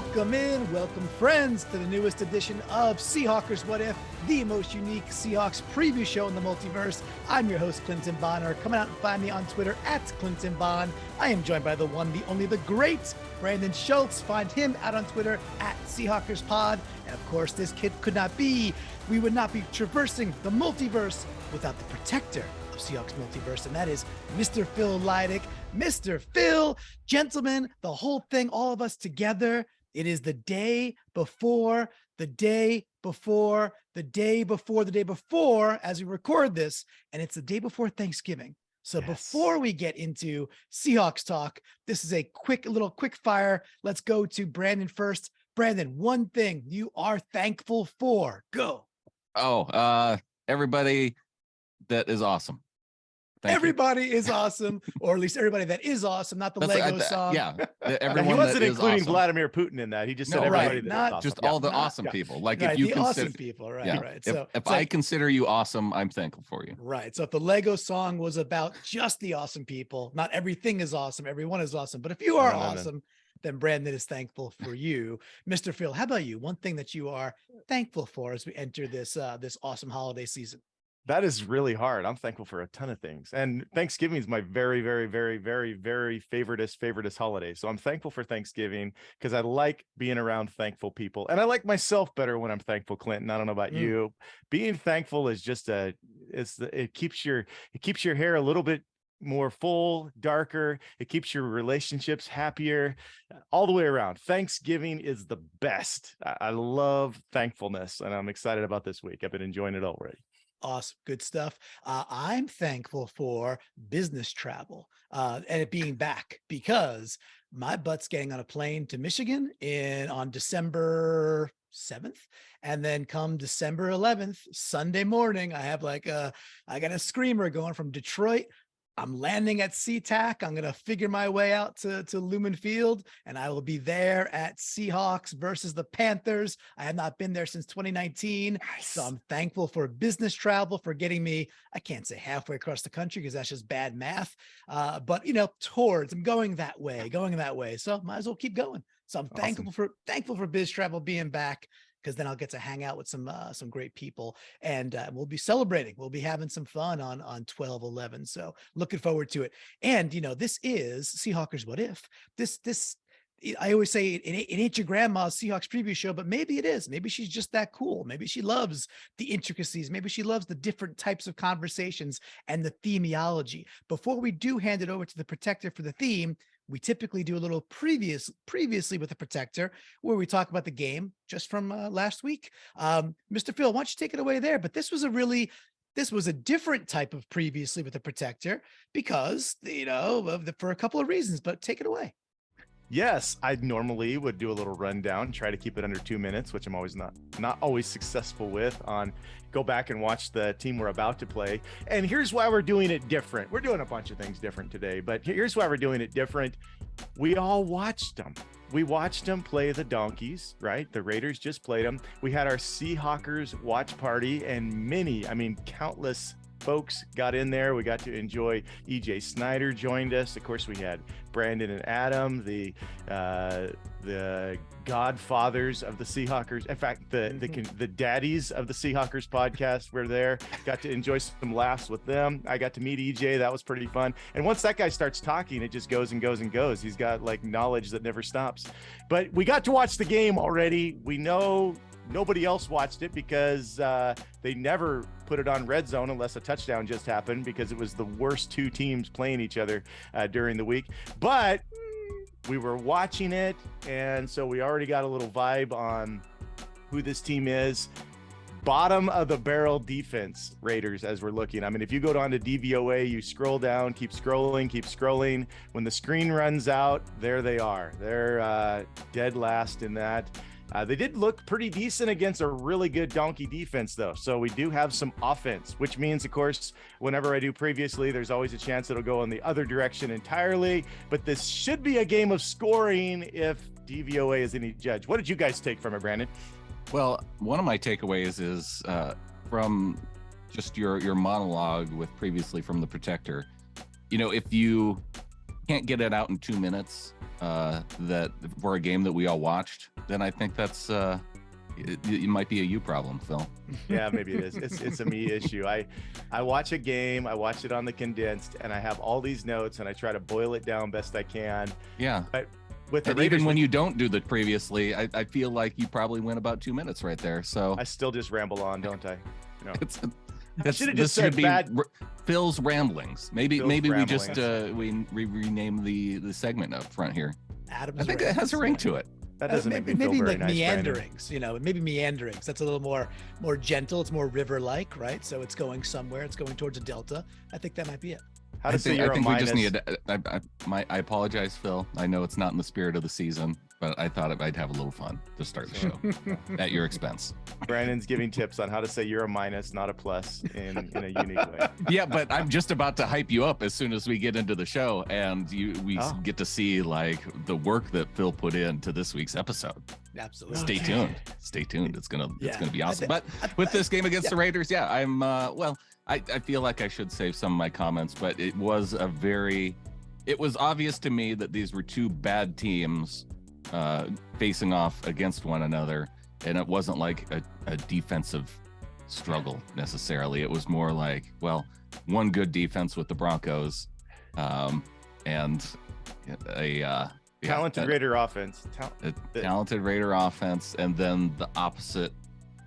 Welcome in, welcome friends to the newest edition of Seahawkers What If, the most unique Seahawks preview show in the multiverse. I'm your host, Clinton Bonner. Come out and find me on Twitter at Clinton Bon. I am joined by the one, the only, the great Brandon Schultz. Find him out on Twitter at Seahawkers Pod. And of course, this kid could not be, we would not be traversing the multiverse without the protector of Seahawks multiverse, and that is Mr. Phil Leidick. Mr. Phil, gentlemen, the whole thing, all of us together. It is the day before, the day before, the day before, the day before, as we record this, and it's the day before Thanksgiving. So before we get into Seahawks talk, this is a quick fire. Let's go to Brandon first. Brandon, one thing you are thankful for. Go. Everybody that is awesome. Everybody is awesome, or at least everybody that is awesome, not the Lego song. Yeah, everyone. He wasn't that including awesome. Vladimir Putin in that. He just said everybody right, that not is awesome. Just all the awesome people. Like if you the consider awesome people, right? Yeah. Right. If I consider you awesome, I'm thankful for you. Right. So if the Lego song was about just the awesome people, not everything is awesome, everyone is awesome. But if you are awesome, then Brandon is thankful for you. Mr. Phil, how about you? One thing that you are thankful for as we enter this this awesome holiday season. That is really hard. I'm thankful for a ton of things. And Thanksgiving is my very, very, very, very, very favoriteest holiday. So I'm thankful for Thanksgiving because I like being around thankful people. And I like myself better when I'm thankful, Clinton. I don't know about you. Being thankful is just it keeps your hair a little bit more full, darker. It keeps your relationships happier all the way around. Thanksgiving is the best. I love thankfulness, and I'm excited about this week. I've been enjoying it already. Awesome. Good stuff. I'm thankful for business travel and it being back because my butt's getting on a plane to Michigan on December 7th. And then come December 11th, Sunday morning, I have I got a screamer going from Detroit. I'm landing at SeaTac. I'm going to figure my way out to Lumen Field, and I will be there at Seahawks versus the Panthers. I have not been there since 2019. Nice. So I'm thankful for business travel, for getting me, I can't say halfway across the country because that's just bad math. But I'm going that way. So might as well keep going. So I'm awesome. thankful for biz travel being back, because then I'll get to hang out with some great people, and we'll be celebrating. We'll be having some fun on 12/11. So looking forward to it. And this is Seahawkers What If. This I always say it ain't your grandma's Seahawks preview show, but maybe it is. Maybe she's just that cool. Maybe she loves the intricacies. Maybe she loves the different types of conversations and the themiology. Before we do hand it over to the protector for the theme, we typically do a little previously with the protector, where we talk about the game just from last week. Mr. Phil, why don't you take it away there? But this was a different type of previously with the protector because, for a couple of reasons, but take it away. Yes, I normally would do a little rundown, try to keep it under 2 minutes, which I'm always not always successful with. Go back and watch the team we're about to play. And here's why we're doing it different. We're doing a bunch of things different today, but here's why we're doing it different. We all watched them. We watched them play the Donkeys, right? The Raiders just played them. We had our Seahawkers watch party, and countless folks got in there. We got to enjoy EJ Snyder joined us. Of course, we had Brandon and Adam, the godfathers of the Seahawkers. In fact, the daddies of the Seahawkers podcast were there. Got to enjoy some laughs with them. I got to meet EJ. That was pretty fun. And once that guy starts talking, it just goes and goes and goes. He's got knowledge that never stops. But we got to watch the game already. We know nobody else watched it because they never put it on Red Zone unless a touchdown just happened, because it was the worst two teams playing each other during the week. But we were watching it, and so we already got a little vibe on who this team is. Bottom of the barrel defense, Raiders, as we're looking. I mean, if you go down to DVOA, you scroll down, keep scrolling. When the screen runs out, there they are. They're dead last in that. They did look pretty decent against a really good Donkey defense, though. So we do have some offense, which means, of course, whenever I do previously, there's always a chance it'll go in the other direction entirely. But this should be a game of scoring if DVOA is any judge. What did you guys take from it, Brandon? Well, one of my takeaways is from just your monologue with previously from the protector. If you can't get it out in 2 minutes that for a game that we all watched, then I think that's it might be a you problem, Phil. Yeah, maybe it is. It's a me issue. I watch a game, I watch it on the condensed, and I have all these notes, and I try to boil it down best I can. Yeah. But with the and Raiders, even when you don't do the previously, I feel like you probably went about 2 minutes right there. So I still just ramble on, don't I? No. I should have just said Phil's ramblings. Maybe Phil's we ramblings. just we rename the segment up front here. Adam's I think it has a ring to it. That doesn't make me maybe feel very like nice, Brandon. meanderings, maybe meanderings. That's a little more gentle. It's more river-like, right? So it's going somewhere. It's going towards a delta. I think that might be it. How to say you're I think a we minus. just need. I apologize, Phil. I know it's not in the spirit of the season, but I thought I'd have a little fun to start the show at your expense. Brandon's giving tips on how to say you're a minus, not a plus, in a unique way. Yeah, but I'm just about to hype you up as soon as we get into the show, and we get to see like the work that Phil put into this week's episode. Absolutely. Stay tuned. Stay tuned. It's gonna be awesome. I With this game against the Raiders, I'm I feel like I should save some of my comments, but it was obvious to me that these were two bad teams facing off against one another, and it wasn't like a defensive struggle necessarily. It was more like, well, one good defense with the Broncos, and a talented Raider offense. Talented Raider offense, and then the opposite,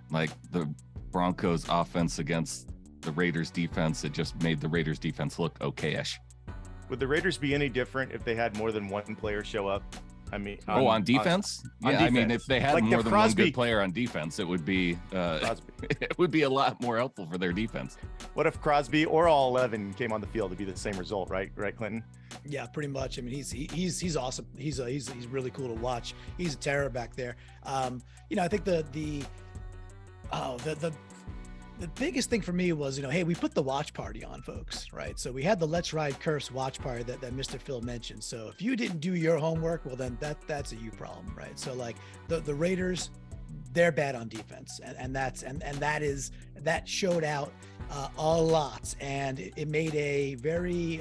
like the Broncos offense against the Raiders defense. It just made the Raiders defense look okay-ish. Would the Raiders be any different if they had more than one player show up? I mean, on defense? On I mean, if they had like more than one Crosby good player on defense, it would be it would be a lot more helpful for their defense. What if Crosby or all 11 came on the field to be the same result, right, Clinton? Yeah, pretty much. I mean, he's awesome. He's really cool to watch. He's a terror back there. I think the biggest thing for me was, hey, we put the watch party on, folks, right? So we had the Let's Ride Curse watch party that Mr. Phil mentioned. So if you didn't do your homework, well, then that's a you problem, right? So like the Raiders, they're bad on defense, and that showed out a lot, and it made a very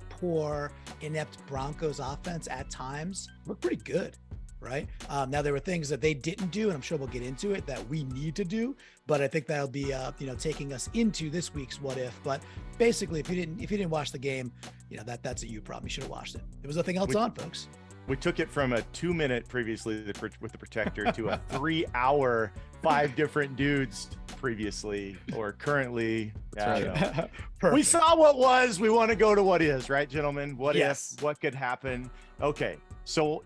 poor, inept Broncos offense at times look pretty good. Right. Now there were things that they didn't do, and I'm sure we'll get into it, that we need to do. But I think that'll be, taking us into this week's What If. But basically, if you didn't watch the game, that's a you problem. You should have watched it. There was nothing else on, folks. We took it from a 2-minute previously with the Protector to a 3-hour, 5 different dudes previously or currently. Yeah, we saw what was. We want to go to what is, right, gentlemen? What if? What could happen? Okay, so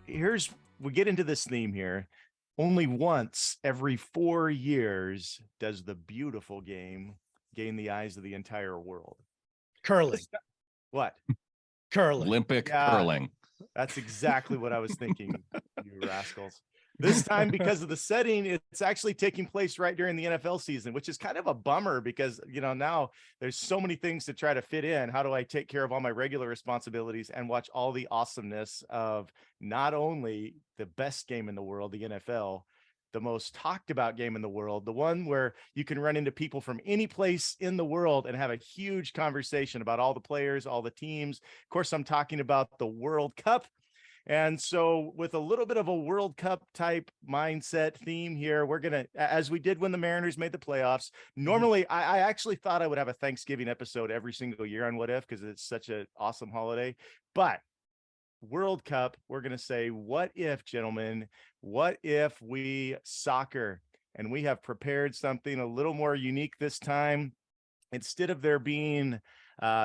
we get into this theme here. Only once every 4 years does the beautiful game gain the eyes of the entire world. Curling. What? Curling. Olympic curling. That's exactly what I was thinking, you rascals. This time, because of the setting, it's actually taking place right during the NFL season, which is kind of a bummer because, now there's so many things to try to fit in. How do I take care of all my regular responsibilities and watch all the awesomeness of not only the best game in the world, the NFL, the most talked about game in the world, the one where you can run into people from any place in the world and have a huge conversation about all the players, all the teams. Of course, I'm talking about the World Cup. And so with a little bit of a World Cup type mindset theme here, we're going to, as we did when the Mariners made the playoffs, normally I actually thought I would have a Thanksgiving episode every single year on What If, because it's such an awesome holiday. But World Cup, we're going to say, what if, gentlemen, what if we soccer? And we have prepared something a little more unique this time. Instead of there being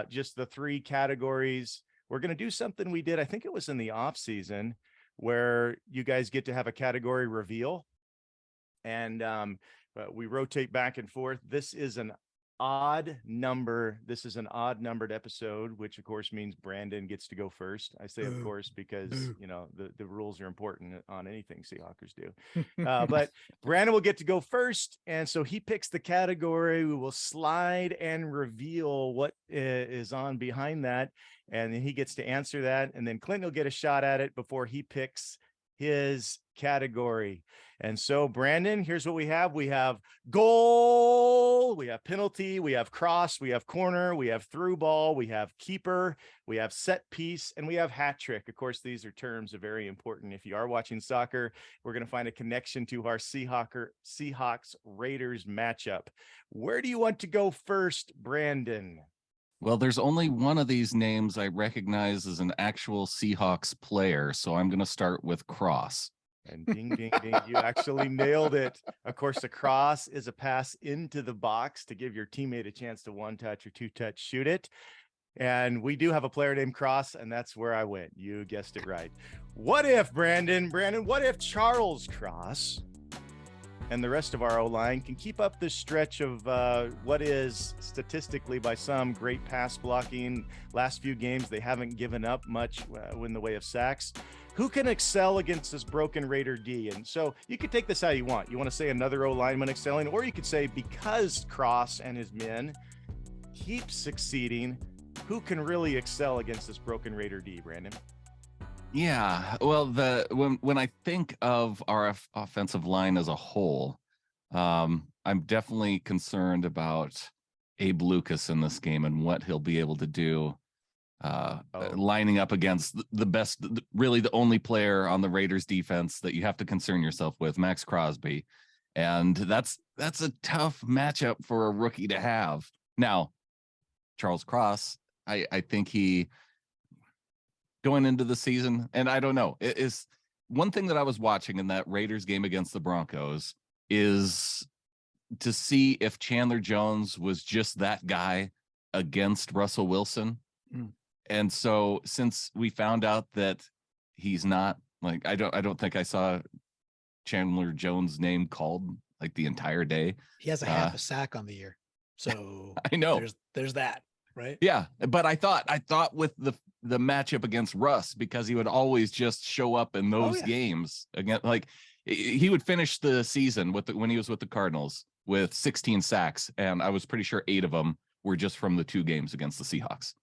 just the 3 categories, we're going to do something we did, I think it was in the off season, where you guys get to have a category reveal. And we rotate back and forth. This is an odd number. This is an odd numbered episode, which of course means Brandon gets to go first. I say, of course, because, the rules are important on anything Seahawkers do. But Brandon will get to go first. And so he picks the category. We will slide and reveal what is on behind that. And then he gets to answer that. And then Clinton will get a shot at it before he picks his category. And so, Brandon, here's what we have. We have goal, we have penalty, we have cross, we have corner, we have through ball, we have keeper, we have set piece, and we have hat trick. Of course, these are terms that are very important. If you are watching soccer, we're going to find a connection to our Seahawks Raiders matchup. Where do you want to go first, Brandon? Well, there's only one of these names I recognize as an actual Seahawks player, so I'm going to start with cross. And ding, ding, ding, you actually nailed it. Of course, a cross is a pass into the box to give your teammate a chance to one touch or two touch shoot it. And we do have a player named Cross, and that's where I went. You guessed it right. What if, Brandon, what if Charles Cross and the rest of our O-line can keep up this stretch of what is statistically by some great pass blocking? Last few games, they haven't given up much in the way of sacks. Who can excel against this broken Raider D? And so you could take this how you want. You want to say another O-lineman excelling, or you could say because Cross and his men keep succeeding, who can really excel against this broken Raider D, Brandon? Yeah, well, when I think of our offensive line as a whole, I'm definitely concerned about Abe Lucas in this game and what he'll be able to do, lining up against the best, really the only player on the Raiders defense that you have to concern yourself with, Max Crosby, and that's a tough matchup for a rookie to have. Now, Charles Cross, I think he, going into the season, and I don't know, it is one thing that I was watching in that Raiders game against the Broncos is to see if Chandler Jones was just that guy against Russell Wilson. And so since we found out that he's not, like, I don't think I saw Chandler Jones' name called like the entire day. He has a half a sack on the year. So I know there's that, right? Yeah, but I thought with the matchup against Russ, because he would always just show up in those games again. Like he would finish the season when he was with the Cardinals with 16 sacks, and I was pretty sure 8 of them were just from the 2 games against the Seahawks.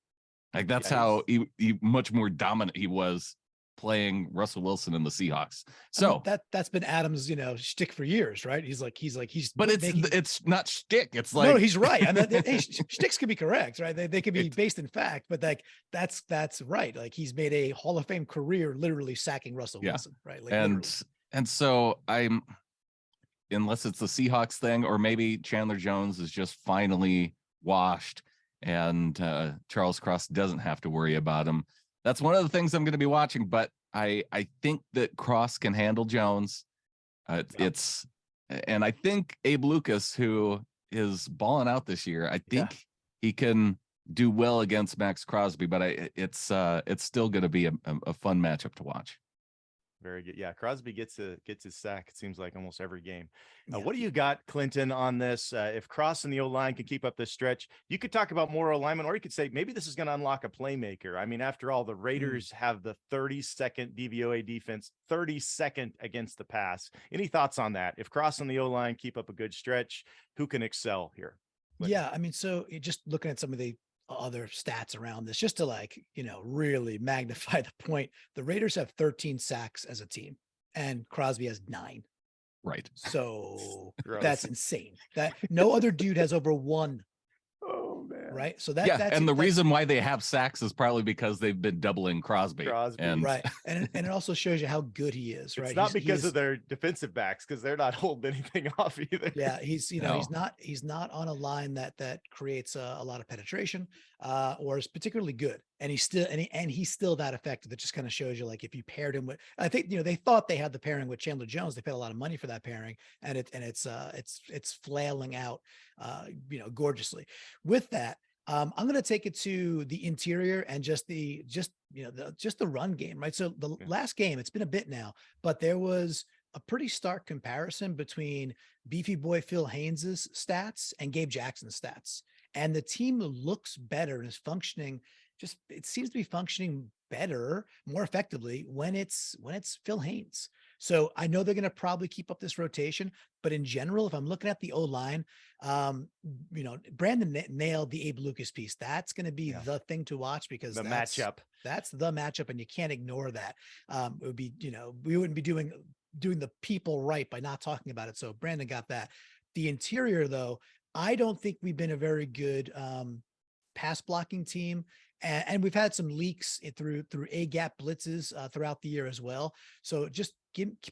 Like that's how he much more dominant he was playing Russell Wilson and the Seahawks. So I mean, that's been Adams, shtick for years, right? He's but it's not shtick. It's like, no, he's right. I mean, hey, shticks could be correct, right? They could be based in fact, but like that's right. Like he's made a Hall of Fame career literally sacking Russell Wilson, right? Like and so I'm, unless it's the Seahawks thing, or maybe Chandler Jones is just finally washed and Charles Cross doesn't have to worry about him. That's one of the things I'm going to be watching, but I think that Cross can handle Jones. And I think Abe Lucas, who is balling out this year, I think he can do well against Max Crosby, but it's still going to be a fun matchup to watch. Very good. Yeah, Crosby gets his sack, it seems like, almost every game. What do you got, Clinton, on this? If Cross and the O-line can keep up this stretch, you could talk about more O-linemen, or you could say maybe this is going to unlock a playmaker. I mean, after all, the Raiders have the 32nd DVOA defense, 32nd against the pass. Any thoughts on that? If Cross and the O-line keep up a good stretch, who can excel here? Yeah, I mean, so just looking at some of the other stats around this, just to really magnify the point, the Raiders have 13 sacks as a team and Crosby has 9. Right. So that's insane. That no other dude has over 1. Oh man. Right. So that's the reason why they have sacks is probably because they've been doubling Crosby. And right. And it also shows you how good he is, right? It's not because of their defensive backs, because they're not holding anything off either. Yeah, he's he's not on a line that creates a lot of penetration or is particularly good. And he's still that effective. That just kind of shows you, like, if you paired him with, I think, they thought they had the pairing with Chandler Jones. They paid a lot of money for that pairing, and it's flailing out gorgeously. With that, I'm going to take it to the interior and just the run game, right? So the last game, it's been a bit now, but there was a pretty stark comparison between Beefy Boy Phil Haynes's stats and Gabe Jackson's stats. And the team looks better and is functioning. It seems to be functioning better, more effectively when it's Phil Haynes. So I know they're going to probably keep up this rotation, but in general, if I'm looking at the O-line, Brandon nailed the Abe Lucas piece. That's going to be the thing to watch, because The matchup. That's the matchup, and you can't ignore that. It would be, we wouldn't be doing the people right by not talking about it. So Brandon got that. The interior, though, I don't think we've been a very good pass blocking team. And we've had some leaks through A gap blitzes throughout the year as well. So just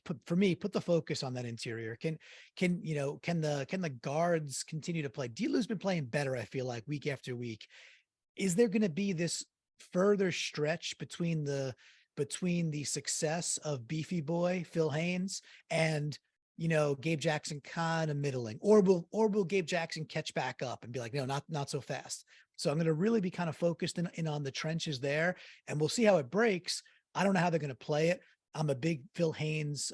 put the focus on that interior. Can the guards continue to play? D-Lou's been playing better, I feel like, week after week. Is there going to be this further stretch between the success of Beefy Boy Phil Haynes and Gabe Jackson kind of middling, or will Gabe Jackson catch back up and be like, no, not so fast? So I'm going to really be kind of focused in on the trenches there, and we'll see how it breaks. I don't know how they're going to play it. I'm a big Phil Haynes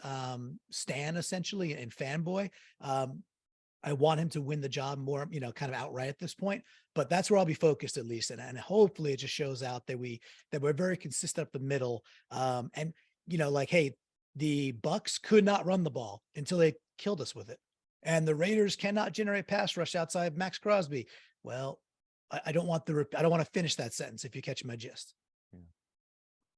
stan, essentially, and fanboy. I want him to win the job more, kind of outright at this point, but that's where I'll be focused, at least. And hopefully it just shows out that we're very consistent up the middle. And hey, the Bucks could not run the ball until they killed us with it. And the Raiders cannot generate pass rush outside Max Crosby. Well, I don't want to finish that sentence, if you catch my gist. Yeah.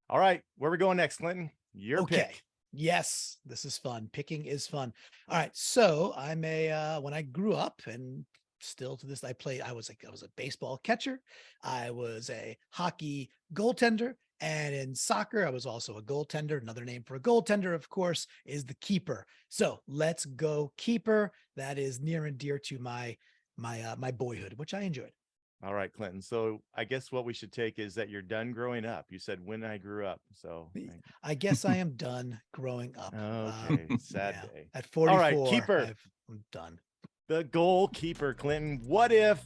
All right. Where are we going next, Clinton? Your pick. Yes, this is fun. Picking is fun. All right. So I'm when I grew up, and still to this, I was a baseball catcher. I was a hockey goaltender. And in soccer, I was also a goaltender. Another name for a goaltender, of course, is the keeper. So let's go keeper. That is near and dear to my boyhood, which I enjoyed. All right, Clinton. So I guess what we should take is that you're done growing up. You said when I grew up. So I guess I am done growing up. Okay. Sad day. At 44, all right, keeper. I'm done. The goalkeeper, Clinton. What if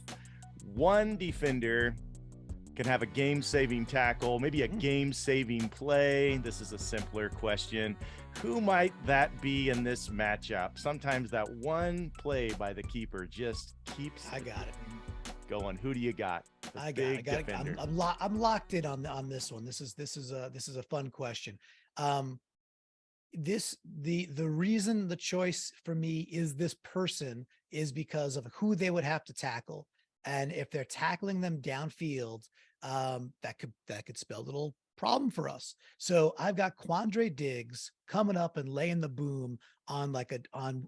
one defender can have a game-saving tackle, maybe a game-saving play? This is a simpler question. Who might that be in this matchup? Sometimes that one play by the keeper just keeps going. Who do you got? I got it. I'm locked in on this one. This is a fun question. The reason the choice for me is this person is because of who they would have to tackle. And if they're tackling them downfield, that could spell a little problem for us. So I've got Quandre Diggs coming up and laying the boom on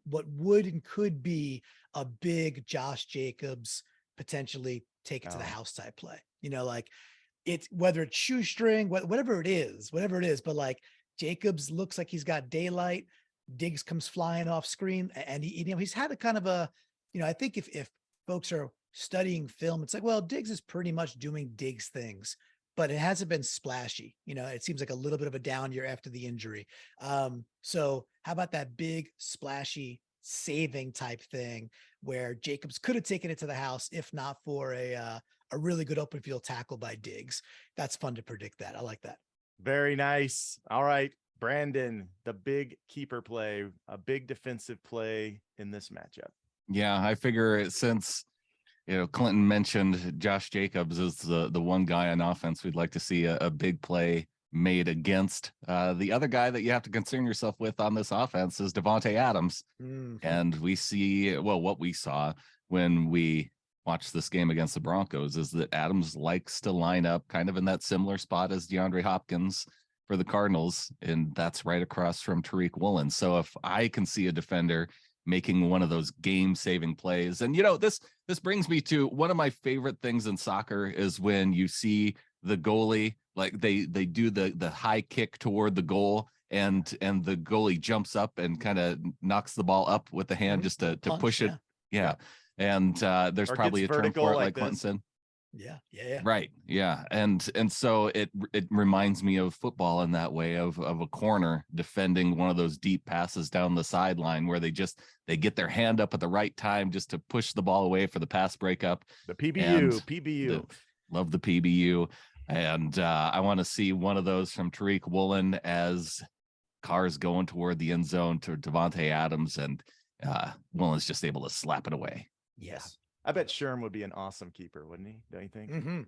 what would and could be a big Josh Jacobs, potentially take it to the house type play. It's whether it's shoestring, whatever it is, but Jacobs looks like he's got daylight. Diggs comes flying off screen, and he's had a kind of a, I think if folks are studying film, it's like, well, Diggs is pretty much doing Diggs things, but it hasn't been splashy. It seems like a little bit of a down year after the injury. So how about that big splashy saving type thing where Jacobs could have taken it to the house if not for a really good open field tackle by Diggs? That's fun to predict that. I like that. Very nice. All right, Brandon, the big keeper play, a big defensive play in this matchup. Yeah, I figure since Clinton mentioned Josh Jacobs as the one guy on offense we'd like to see a big play made against. The other guy that you have to concern yourself with on this offense is Davante Adams. Mm-hmm. And we see, what we saw when we watched this game against the Broncos is that Adams likes to line up kind of in that similar spot as DeAndre Hopkins for the Cardinals, and that's right across from Tariq Woolen. So if I can see a defender making one of those game-saving plays, and this brings me to one of my favorite things in soccer is when you see the goalie, like they do the high kick toward the goal, and the goalie jumps up and kind of knocks the ball up with the hand just to push it. Yeah. And there's probably a term for it, like Clinton said. Yeah. Right. Yeah. And so it reminds me of football in that way of a corner defending one of those deep passes down the sideline where they get their hand up at the right time just to push the ball away for the pass breakup. The PBU. Love the PBU. And I want to see one of those from Tariq Woolen as Carr's going toward the end zone to Davante Adams, and Woolen's just able to slap it away. Yes. I bet Sherm would be an awesome keeper, wouldn't he? Don't you think? Mm-hmm.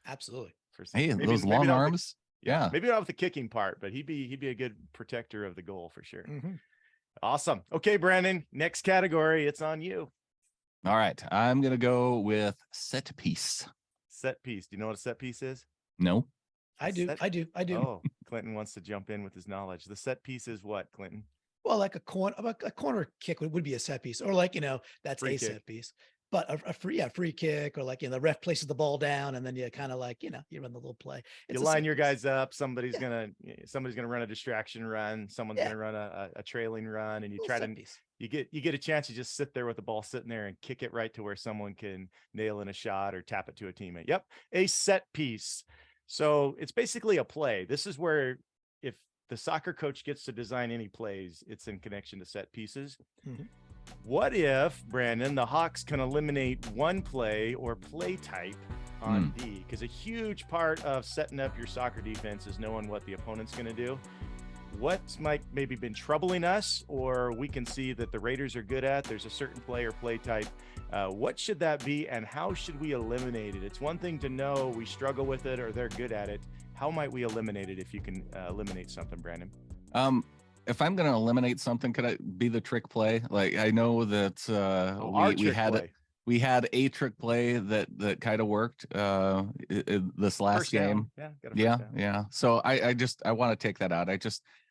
Absolutely. Hey, those long arms. Yeah. Maybe not with the kicking part, but he'd be a good protector of the goal for sure. Mhm. Awesome. Okay, Brandon, next category. It's on you. All right. I'm going to go with set piece. Set piece. Do you know what a set piece is? No. I do. Oh, Clinton wants to jump in with his knowledge. The set piece is what, Clinton? Well, like a corner kick would be a set piece, or like, that's Free a kick. set piece. But a free kick, or like, the ref places the ball down and then you kind of like, you run the little play. You It's a line set your piece. guys up. Somebody's Yeah. gonna run a distraction run. Someone's Yeah. gonna run a trailing run, and you Little try set to piece. you get a chance to just sit there with the ball sitting there and kick it right to where someone can nail in a shot or tap it to a teammate. Yep, a set piece. So it's basically a play. This is where if the soccer coach gets to design any plays, it's in connection to set pieces. Mhm. What if, Brandon, the Hawks can eliminate one play or play type on D? Because a huge part of setting up your soccer defense is knowing what the opponent's going to do. What's maybe been troubling us, or we can see that the Raiders are good at, there's a certain play or play type. What should that be, and how should we eliminate it? It's one thing to know we struggle with it or they're good at it. How might we eliminate it if you can eliminate something, Brandon? If I'm going to eliminate something, could I be the trick play? Like, I know that we had a trick play that kind of worked this last First down. game. Yeah. So I want to take that out.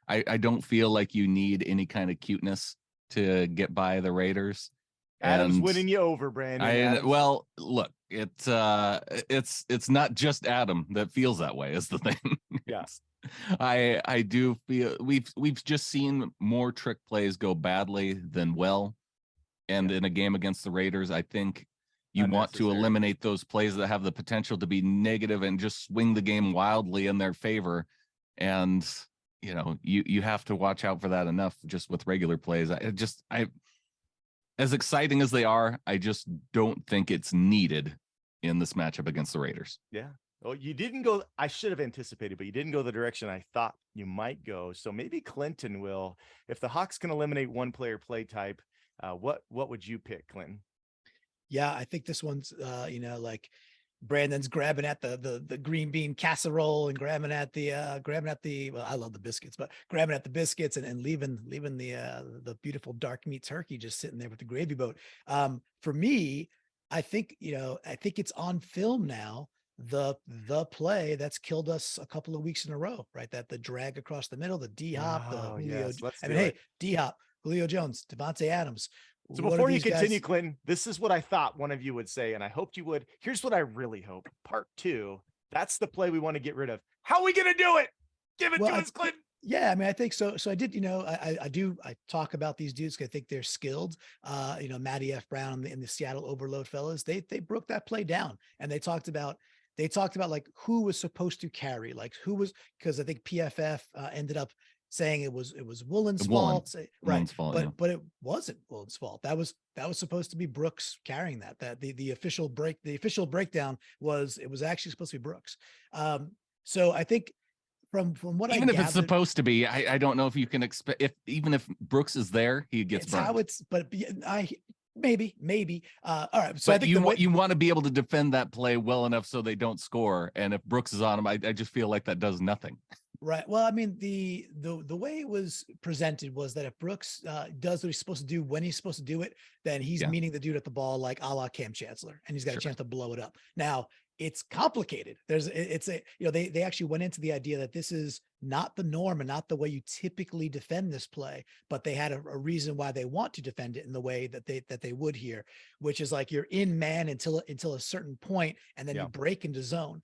I don't feel like you need any kind of cuteness to get by the Raiders. Adam's winning you over, Brandon. Well, look, it's not just Adam that feels that way is the thing. Yes. I do feel we've just seen more trick plays go badly than well. And in a game against the Raiders, I think you want to eliminate those plays that have the potential to be negative and just swing the game wildly in their favor. And you have to watch out for that enough just with regular plays. As exciting as they are, I just don't think it's needed in this matchup against the Raiders. Yeah. Well, you didn't go, I should have anticipated, but you didn't go the direction I thought you might go. So maybe Clinton will. If the Hawks can eliminate one player play type, what would you pick, Clinton? Yeah, I think this one's like Brandon's grabbing at the green bean casserole and grabbing at the well, I love the biscuits, but grabbing at the biscuits and leaving the beautiful dark meat turkey just sitting there with the gravy boat. For me, I think it's on film now. The play that's killed us a couple of weeks in a row, right? That the drag across the middle, the D-hop, the Julio. Yes, D-hop, Julio Jones, Devontae Adams. So before you continue, Clinton, this is what I thought one of you would say, and I hoped you would. Here's what I really hope. Part 2, that's the play we want to get rid of. How are we going to do it? Give it to us, Clinton. Yeah, I mean, I think so. So I did, I talk about these dudes because I think they're skilled. Matty F. Brown and the Seattle Overload fellas, they broke that play down, and they talked about like who was supposed to carry, like who was, because I think PFF ended up saying it was Woolen's fault, right? But it wasn't Woolen's fault. That was supposed to be Brooks carrying that the official breakdown was, it was actually supposed to be Brooks. So I think from what even if it's supposed to be, I don't know if you can expect, even if Brooks is there, he gets burned. How it's, but maybe. All right. So but I think you want to be able to defend that play well enough so they don't score. And if Brooks is on him, I just feel like that does nothing. Right. Well, I mean, the way it was presented was that if Brooks does what he's supposed to do when he's supposed to do it, then he's meeting the dude at the ball like a la Cam Chancellor, and he's got a chance to blow it up. Now, it's complicated. They actually went into the idea that this is not the norm and not the way you typically defend this play, but they had a reason why they want to defend it in the way that they would here, which is like you're in man until a certain point, and then you break into zone.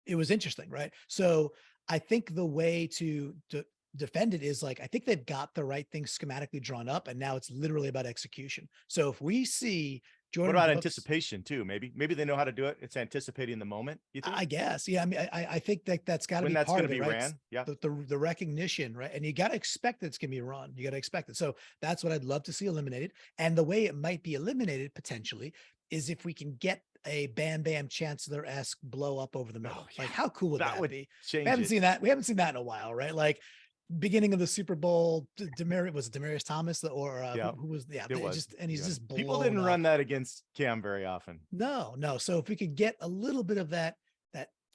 It was interesting, right? So I think the way to defend it is like, I think they've got the right thing schematically drawn up, and now it's literally about execution. So if we see Jordan, what about anticipation too? Maybe they know how to do it. It's anticipating the moment. You think? I guess. Yeah. I mean, I think that's got to be part of it, right? Yeah. The recognition, right? And you got to expect that it's going to be run. You got to expect it. So that's what I'd love to see eliminated. And the way it might be eliminated potentially is if we can get a Bam Bam Chancellor-esque blow up over the middle. Oh, yeah. Like, how cool would that be? We haven't seen that in a while, right? Like, beginning of the Super Bowl, Demaryius Thomas or who was just people didn't run that against Cam very often. No. So if we could get a little bit of that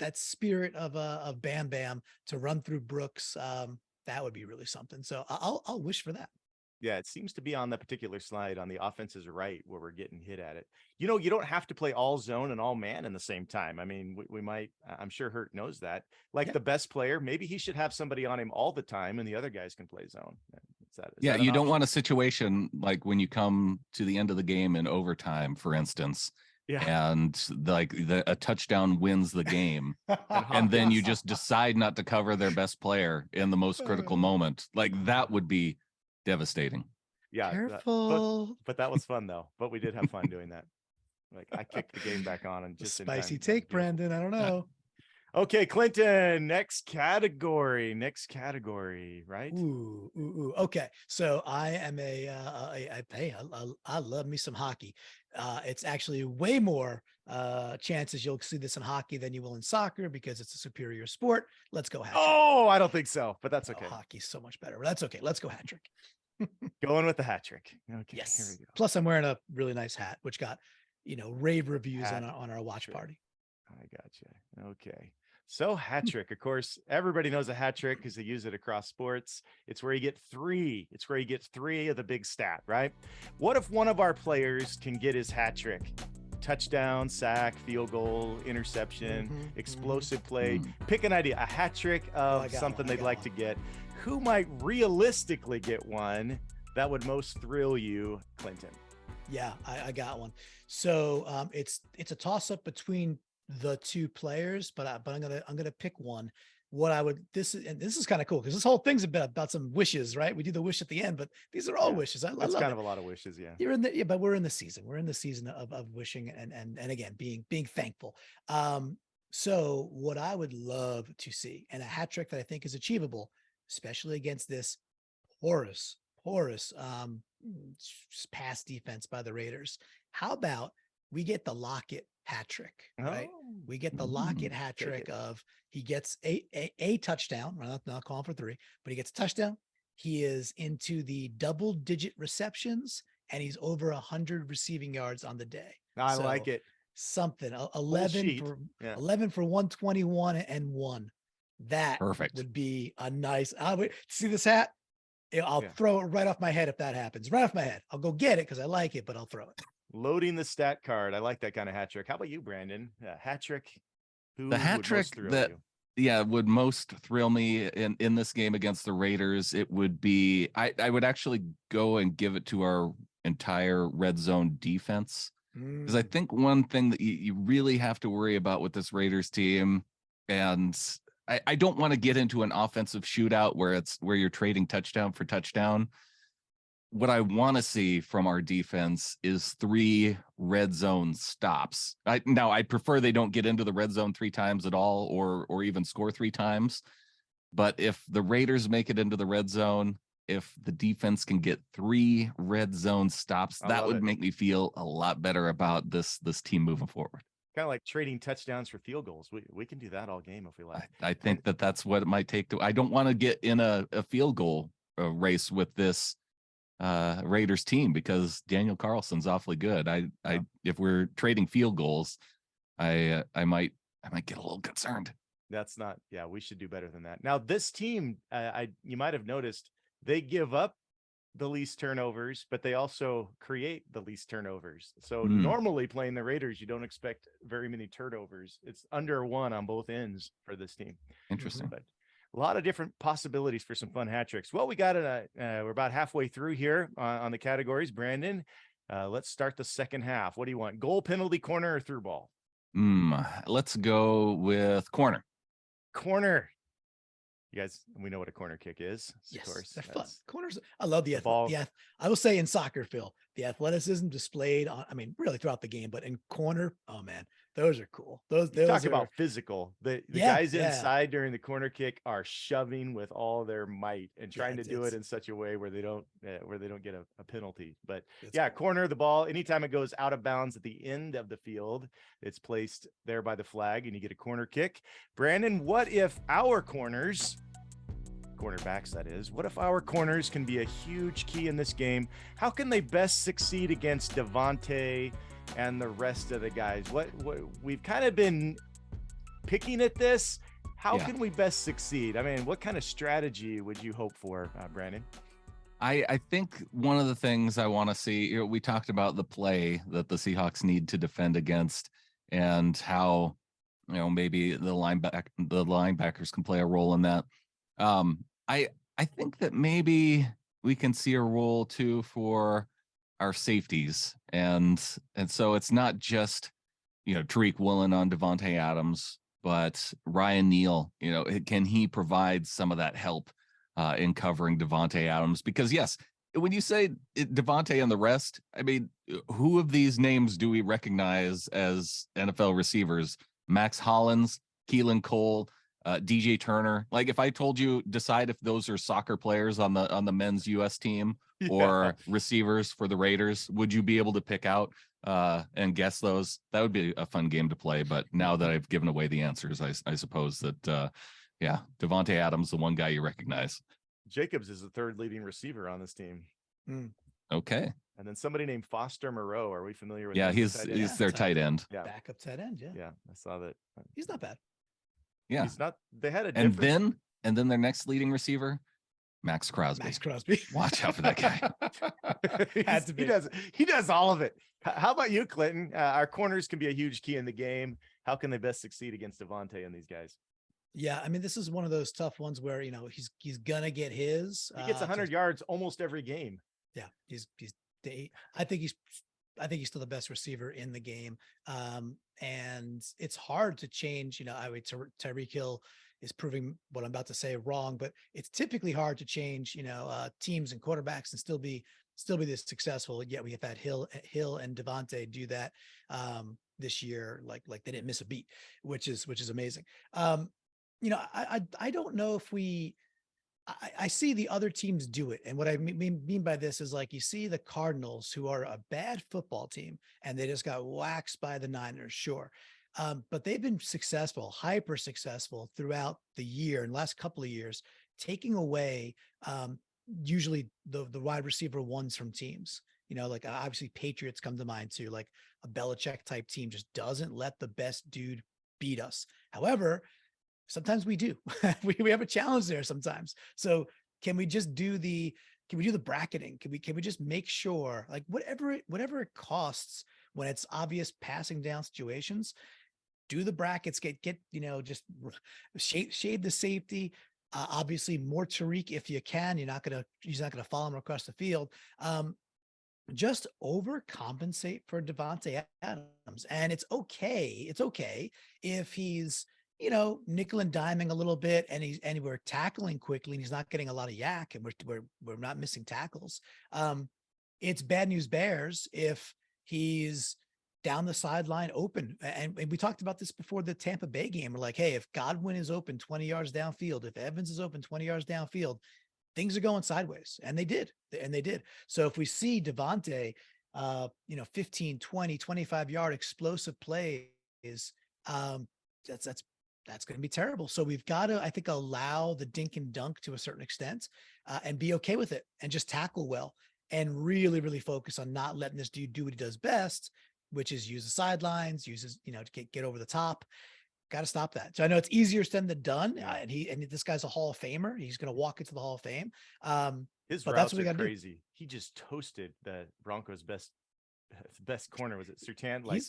that spirit of Bam Bam to run through Brooks. That would be really something. So I'll wish for that. Yeah, it seems to be on the particular slide on the offense's right where we're getting hit at it. You know, you don't have to play all zone and all man in the same time. I mean, we might, I'm sure Hurt knows that. Like the best player, maybe he should have somebody on him all the time and the other guys can play zone. Is yeah, that you don't option? want a situation like when you come to the end of the game in overtime, for instance, and a touchdown wins the game, and then you just decide not to cover their best player in the most critical moment. Like that would be devastating. Yeah, careful. but that was fun though. But we did have fun doing that. Like I kicked the game back on and just spicy take, Brandon. I don't know. Okay, Clinton, next category, right? Ooh. Okay, so I am I love me some hockey. It's actually way more chances you'll see this in hockey than you will in soccer because it's a superior sport. Let's go hat trick. Oh, I don't think so, but that's okay. Hockey's so much better. But that's okay. Let's go hat trick. Going with the hat trick. Okay. Yes. Here we go. Plus, I'm wearing a really nice hat, which got rave reviews on our watch trick. party. I gotcha. Okay. So hat trick, of course, everybody knows a hat trick because they use it across sports. It's where you get three. It's where you get three of the big stat, right? What if one of our players can get his hat trick? Touchdown, sack, field goal, interception, explosive play. Pick an idea, a hat trick of something they'd like to get. Who might realistically get one that would most thrill you, Clinton? Yeah, I got one. So it's a toss up between the two players, but I'm gonna pick one. What I would this is kind of cool because this whole thing's about some wishes, right? We do the wish at the end, but these are all wishes. I love kind of a lot of wishes. Yeah, you're but we're in the season. We're in the season of wishing and again being thankful. So what I would love to see, and a hat trick that I think is achievable, especially against this porous pass defense by the Raiders. How about we get the Lockett hat trick, right? We get the Lockett hat trick of he gets a touchdown. We're not calling for three, but he gets a touchdown. He is into the double-digit receptions, and he's over 100 receiving yards on the day. I like it. Something 11 for 121 and 1. That perfect would be a nice. See this hat? I'll throw it right off my head if that happens. Right off my head. I'll go get it because I like it, but I'll throw it. Loading the stat card. I like that kind of hat trick. How about you, Brandon? Hat trick. The hat trick that would most thrill me in this game against the Raiders. It would be I would actually go and give it to our entire red zone defense because I think one thing that you really have to worry about with this Raiders team, and I don't want to get into an offensive shootout where you're trading touchdown for touchdown. What I want to see from our defense is 3 red zone stops. I prefer they don't get into the red zone 3 times at all, or even score 3 times. But if the Raiders make it into the red zone, if the defense can get 3 red zone stops, that would make me feel a lot better about this team moving forward. Kind of like trading touchdowns for field goals. We can do that all game if we like. I think that's what it might take to. I don't want to get in a field goal race with this Raiders team because Daniel Carlson's awfully good. If we're trading field goals, I might get a little concerned. That's not. Yeah, we should do better than that. Now this team, you might have noticed they give up the least turnovers, but they also create the least turnovers. So normally playing the Raiders, you don't expect very many turnovers. It's under 1 on both ends for this team. Interesting. But a lot of different possibilities for some fun hat tricks. Well, we got we're about halfway through here on the categories. Brandon, let's start the second half. What do you want? Goal, penalty, corner, or through ball? Let's go with corner. Corner. You guys, we know what a corner kick is. Yes, of course. They're fun. Corners. I love the ball. Yeah, I will say in soccer, Phil, the athleticism displayed on, really throughout the game, but in corner, oh man, those are cool. Those talk about physical. The guys inside during the corner kick are shoving with all their might and trying to do it in such a way where they don't get a penalty. But corner the ball. Anytime it goes out of bounds at the end of the field, it's placed there by the flag, and you get a corner kick. Brandon, what if our cornerbacks, that is, what if our corners can be a huge key in this game? How can they best succeed against Devontae and the rest of the guys? What we've kind of been picking at this, how Yeah. can we best succeed? I mean, what kind of strategy would you hope for, Brandon? I think one of the things I want to see, we talked about the play that the Seahawks need to defend against and how, maybe the linebackers can play a role in that. I think that maybe we can see a role too for our safeties. And so it's not just, Tariq Woolen on Devontae Adams, but Ryan Neal, can he provide some of that help in covering Devontae Adams? Because yes, when you say Devontae and the rest, I mean, who of these names do we recognize as NFL receivers? Max Hollins, Keelan Cole, DJ Turner. Like, if I told you decide if those are soccer players on the men's US team or receivers for the Raiders, would you be able to pick out and guess those? That would be a fun game to play. But now that I've given away the answers, I suppose that Devontae Adams, the one guy you recognize. Jacobs is the third leading receiver on this team. Okay. And then somebody named Foster Moreau. Are we familiar with? Yeah, him? he's their tight end. Yeah, backup tight end. Yeah, I saw that. He's not bad. Yeah, he's not. They had a and difference. then their next leading receiver, Max Crosby. Watch out for that guy. Had to be. He does all of it. How about you, Clinton? Our corners can be a huge key in the game. How can they best succeed against Devontae and these guys? Yeah, I mean, this is one of those tough ones where he's gonna get his. He gets 100 yards almost every game. Yeah, I think he's still the best receiver in the game. And it's hard to change. Tyreek Hill is proving what I'm about to say wrong, but it's typically hard to change, teams and quarterbacks and still be this successful. Yet we have had Hill and Devontae do that this year, like they didn't miss a beat, which is amazing. I don't know if I see the other teams do it. And what I mean by this is, like, you see the Cardinals, who are a bad football team, and they just got waxed by the Niners. Sure. But they've been successful, hyper successful throughout the year and last couple of years, taking away usually the wide receiver ones from teams. Like obviously Patriots come to mind too, like a Belichick type team just doesn't let the best dude beat us. However, sometimes we do. we have a challenge there sometimes. So can we do the bracketing? Can we just make sure, like, whatever it costs when it's obvious passing down situations, do the brackets, get just shade the safety. Obviously more Tariq if you can. He's not gonna follow him across the field. Just overcompensate for Devontae Adams. And it's okay. It's okay if he's nickel and diming a little bit, and we're tackling quickly, and he's not getting a lot of yak, and we're not missing tackles. It's bad news bears if he's down the sideline open. And we talked about this before the Tampa Bay game. We're like, hey, if Godwin is open 20 yards downfield, if Evans is open 20 yards downfield, things are going sideways. And they did. So if we see Devontae, 15, 20, 25-yard explosive plays, that's going to be terrible. So we've got to, I think, allow the dink and dunk to a certain extent, and be okay with it, and just tackle well, and really, really focus on not letting this dude do what he does best, which is use the sidelines, to get over the top. Got to stop that. So I know it's easier said than done. And this guy's a Hall of Famer. He's going to walk into the Hall of Fame. His but routes that's what we are got to crazy. do. He just toasted the Broncos' best corner. Was it Surtain? Like,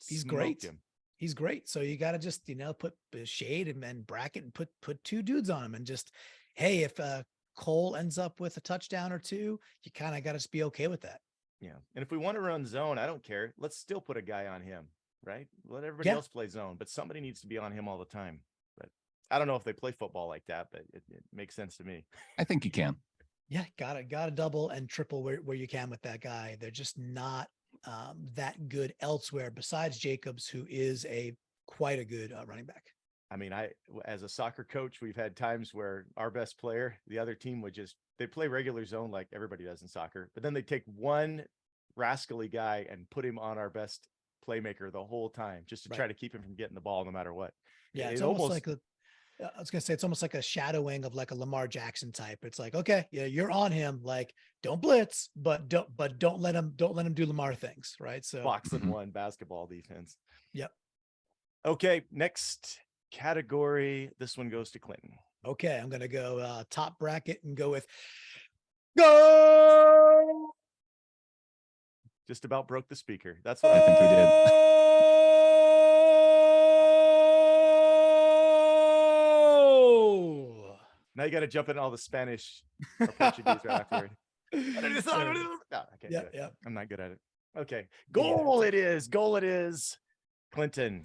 he's great. Him. He's great. So you got to just, put shade and bracket and put two dudes on him, and just, hey, if Cole ends up with a touchdown or two, you kind of got to just be okay with that. Yeah. And if we want to run zone, I don't care. Let's still put a guy on him, right? Let everybody else play zone, but somebody needs to be on him all the time. But I don't know if they play football like that, but it makes sense to me. I think you can. Yeah. Gotta double and triple where you can with that guy. They're just not that good elsewhere besides Jacobs, who is quite a good running back. I mean, as a soccer coach, we've had times where our best player, the other team they play regular zone like everybody does in soccer, but then they take one rascally guy and put him on our best playmaker the whole time, just to try to keep him from getting the ball no matter what. Yeah. It's almost like I was going to say, it's almost like a shadowing of like a Lamar Jackson type. It's like, okay, yeah, you're on him. Like, don't blitz, but don't let him do Lamar things. Right. So box and one basketball defense. Yep. Okay, next category. This one goes to Clinton. Okay, I'm gonna go top bracket and go with go. Just about broke the speaker. That's what I think we did. Now you got to jump in all the Spanish or Portuguese right afterward. No, I can't Yeah, do it. yeah. I'm not good at it. Okay. Goal it is. Goal it is. Clinton,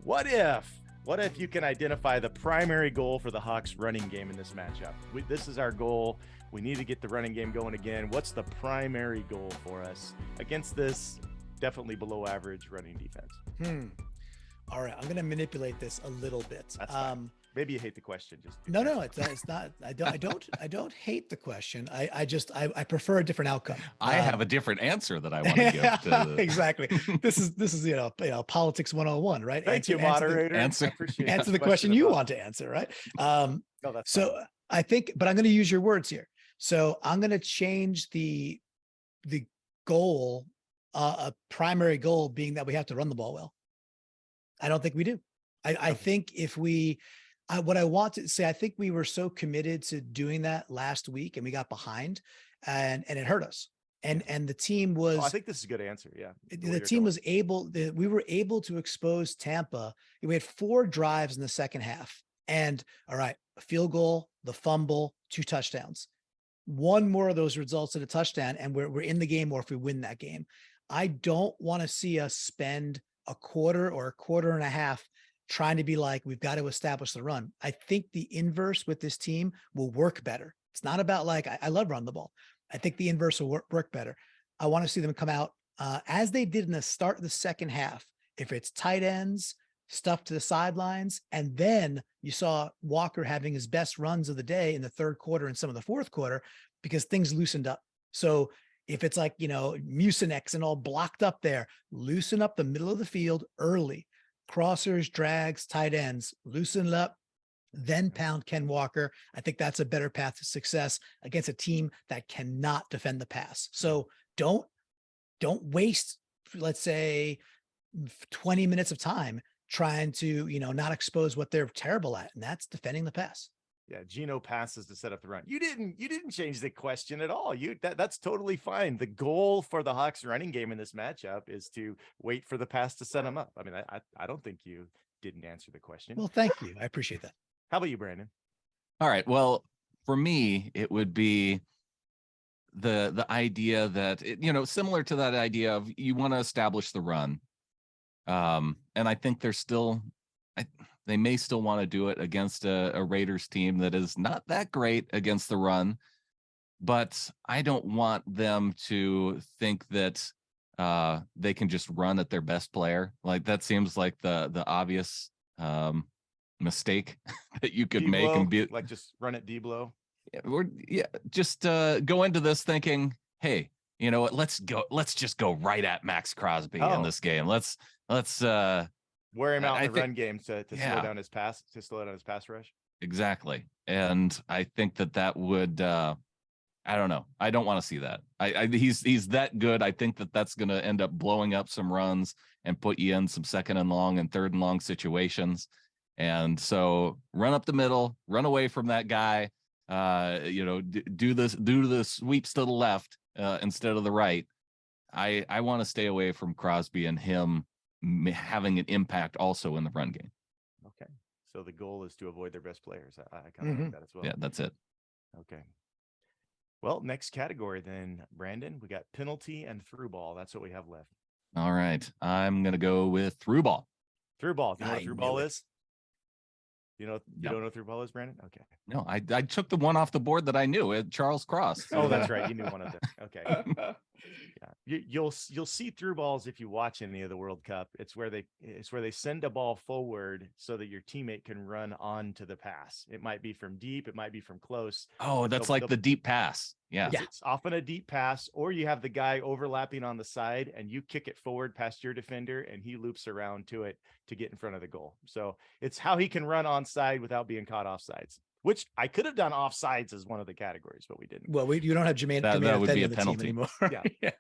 what if you can identify the primary goal for the Hawks running game in this matchup? This is our goal. We need to get the running game going again. What's the primary goal for us against this definitely below average running defense? All right, I'm going to manipulate this a little bit. That's fine. Maybe you hate the question. Just No, it's not. I don't hate the question. I prefer a different outcome. I have a different answer that I want to give to the... Exactly. This is politics 101, right? Thank you, moderator. Answer the question you want to answer, right? No, that's so fine. I think, but I'm going to use your words here. So I'm going to change the goal, a primary goal being that we have to run the ball well. I don't think we do. I think if we, what I want to say, I think we were so committed to doing that last week and we got behind and it hurt us. And the team was, I think this is a good answer. Yeah. The team was able, we were able to expose Tampa. We had 4 drives in the second half and all right, a field goal, the fumble, 2 touchdowns. One more of those results in a touchdown and we're in the game, or if we win that game. I don't want to see us spend a quarter or a quarter and a half trying to be like, we've got to establish the run. I think the inverse with this team will work better. It's not about like, I love running the ball. I think the inverse will work better. I want to see them come out as they did in the start of the second half. If it's tight ends, stuff to the sidelines, and then you saw Walker having his best runs of the day in the third quarter and some of the fourth quarter because things loosened up. So if it's like, Mucinex and all blocked up there, loosen up the middle of the field early. Crossers, drags, tight ends, loosen up, then pound Ken Walker. I think that's a better path to success against a team that cannot defend the pass. So don't waste, let's say, 20 minutes of time trying to, not expose what they're terrible at, and that's defending the pass. Yeah, Geno passes to set up the run. You didn't change the question at all. That's totally fine. The goal for the Hawks running game in this matchup is to wait for the pass to set them up. I mean, I don't think you didn't answer the question. Well, thank you. I appreciate that. How about you, Brandon? All right. Well, for me, it would be the idea that, similar to that idea of you want to establish the run. And I think there's still, they may still want to do it against a Raiders team that is not that great against the run, but I don't want them to think that they can just run at their best player. Like that seems like the obvious mistake that you could make and be like just run at D-blow. Just go into this thinking, hey, you know what? Let's just go right at Max Crosby in this game. Let's wear him out in the run game to slow down his pass rush. Exactly. And I think that would I don't know. I don't want to see that. He's that good. I think that's going to end up blowing up some runs and put you in some second and long and third and long situations. And so run up the middle, run away from that guy, do the sweeps to the left instead of the right. I want to stay away from Crosby and him having an impact also in the run game. Okay. So the goal is to avoid their best players. I kind of like that as well. Yeah, that's it. Okay. Well, next category then, Brandon, we got penalty and through ball. That's what we have left. All right. I'm going to go with through ball. Through ball. Do you know what through ball is? You don't know through ball is, Brandon? Okay. No, I took the one off the board that I knew, Charles Cross. Oh, that's right. You knew one of them. Okay. Yeah. You'll see through balls if you watch any of the World Cup. It's where they send a ball forward so that your teammate can run on to the pass. It might be from deep, it might be from close. Oh, that's like the deep pass. Yeah. It's often a deep pass, or you have the guy overlapping on the side and you kick it forward past your defender and he loops around to it to get in front of the goal. So it's how he can run onside without being caught offsides, which I could have done offsides as one of the categories, but we didn't. Well, you don't have Jermaine that would be a the penalty team anymore. Yeah.